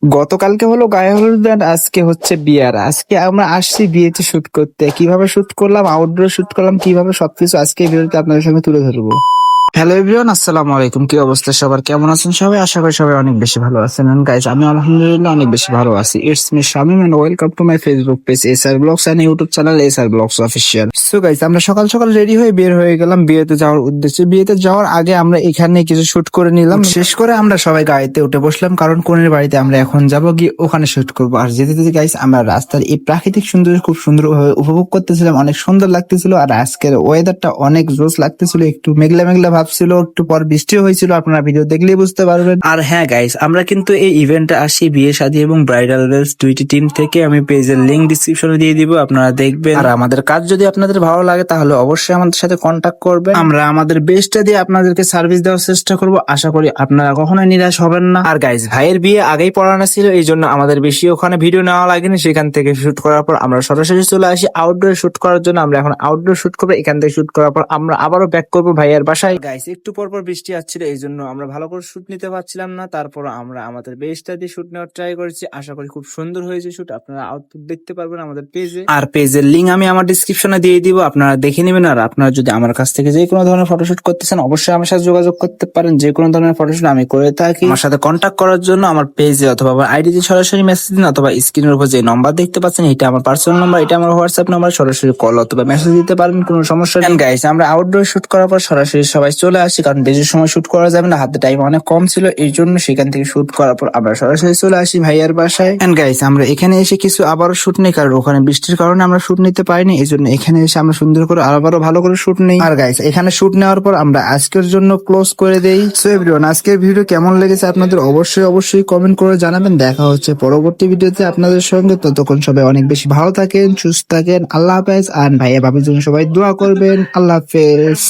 গতকালকে হলো গায়ে হলুদ আর আজকে হচ্ছে বিয়ার। আজকে আমরা আসছি বিয়েতে শুট করতে। কিভাবে শুট করলাম, আউটডোর শুট করলাম, কিভাবে সবকিছু আজকে এই ভিডিওতে আপনাদের সঙ্গে তুলে ধরবো। হ্যালো এভরিওয়ান, আসসালামু আলাইকুম। কি অবস্থা সবার, কেমন আছেন সবাই? আশা করি সবাই অনেক বেশি ভালো আছেন। গাইস, আমি আলহামদুলিল্লাহ অনেক বেশি ভালো আছি। It's me Shamim and welcome to my Facebook page SR blogs and YouTube channel SR blogs official. So guys, আমরা সকাল সকাল রেডি হয়ে বের হয়ে গেলাম বিয়েতে যাওয়ার উদ্দেশ্যে। বিয়েতে যাওয়ার আগে আমরা এখানে কিছু শুট করে নিলাম। শেষ করে আমরা সবাই গাড়িতে উঠে বসলাম, কারণ কনের বাড়িতে আমরা এখন যাব গিয়ে ওখানে শুট করবো। আর যেতে যেতে গাইস, আমরা রাস্তার এই প্রাকৃতিক সৌন্দর্য খুব সুন্দরভাবে উপভোগ করতেছিলাম। অনেক সুন্দর লাগতেছিল। আর আজকের ওয়েদারটা অনেক জোস লাগতেছিল। একটু মেঘলা মেঘলা ভাব ছিল, একটু পর বৃষ্টিও হয়েছিল। আপনারা ভিডিও দেখলেই বুঝতে পারবেন। আর হ্যাঁ গাইস, আমরা কিন্তু এই ইভেন্টে আসি বিয়ে শাদী এবং ব্রাইডাল ওয়েলস দুইটি টিম থেকে। আমি পেজের লিংক ডিসক্রিপশনে দিয়ে দিব, আপনারা দেখবেন। আর আমাদের কাজ যদি আপনাদের ভালো লাগে তাহলে অবশ্যই আমাদের সাথে কন্ট্যাক্ট করবেন। আমরা আমাদের বেস্টটা দিয়ে আপনাদেরকে সার্ভিস দেওয়ার চেষ্টা করব। আশা করি আপনারা কখনোই নিরাশ হবেন না। আর গাইস, ভাইয়ের বিয়ে আগেই পড়ানো ছিল, এই জন্য আমাদের বেশি ওখানে ভিডিও নেওয়া লাগেনি। সেখান থেকে শুট করার পর আমরা সরাসরি চলে আসি আউটডোর শুট করার জন্য। আমরা এখন আউটডোর শুট করবো। এখান থেকে শুট করার পর আমরা আবারও ব্যাক করবো ভাইয়ের বাসায়। গাইস, একটু পর পর বৃষ্টি আসছিল, এই জন্য আমরা ভালো করে শুট নিতে পারছিলাম না। তারপর আমরা আমাদের বেস্টটা দিয়ে শুট নেওয়ার ট্রাই করেছি। আশা করি খুব সুন্দর হয়েছে শুট। আপনারা আউটপুট দেখতে পারবেন আমাদের পেজে। আর পেজের লিঙ্ক আমি আমার ডিসক্রিপশনে দিয়ে দিব, আপনারা দেখে নেবেন। আর আপনারা যদি আমার কাছ থেকে যে কোনো ধরনের ফটোশুট করতে চান অবশ্যই আমার সাথে যোগাযোগ করতে পারেন। যে কোনো ধরনের ফটোশুট আমি করে থাকি। আমার সাথে কন্ট্যাক্ট করার জন্য আমার পেজে অথবা আমার আইডিতে সরাসরি মেসেজ দিন, অথবা স্ক্রিনের উপর যে নাম্বার দেখতে পাচ্ছেন এটা আমার পার্সোনাল নাম্বার, এটা আমার হোয়াটসঅ্যাপ নাম্বার। সরাসরি কল অথবা মেসেজ দিতে পারেন, কোনো সমস্যা নেই। গাইস, আমরা আউটডোর শুট করার পর সরাসরি সবাই চলে আসি, কারণ বেশি সময় শুট করা যাবে না, হাতে টাইম অনেক কম ছিল। এই জন্য সেখান থেকে শুট করার পর আমরা সরাসরি চলে আসি ভাইয়ার বাসায়। এন্ড গাইস, আমরা এখানে এসে কিছু আবারও শুট নেই, কারণ ওখানে বৃষ্টির কারণে আমরা শুট নিতে পারিনি। এই জন্য এখানে এসে আমরা সুন্দর করে আবারও ভালো করে শুট নেই। আর গাইস, এখানে শুট নেওয়ার পর আমরা আজকের জন্য ক্লোজ করে দেই। সো এভরিওয়ান, আজকের ভিডিও কেমন লেগেছে আপনাদের অবশ্যই কমেন্ট করে জানাবেন। দেখা হচ্ছে পরবর্তী ভিডিওতে আপনাদের সঙ্গে। ততক্ষণ সবাই অনেক বেশি ভালো থাকেন, সুস্থ থাকেন। আল্লাহ হাফেজ। আর ভাইয়া ভাবির জন্য সবাই দোয়া করবেন। আল্লাহ হাফেজ।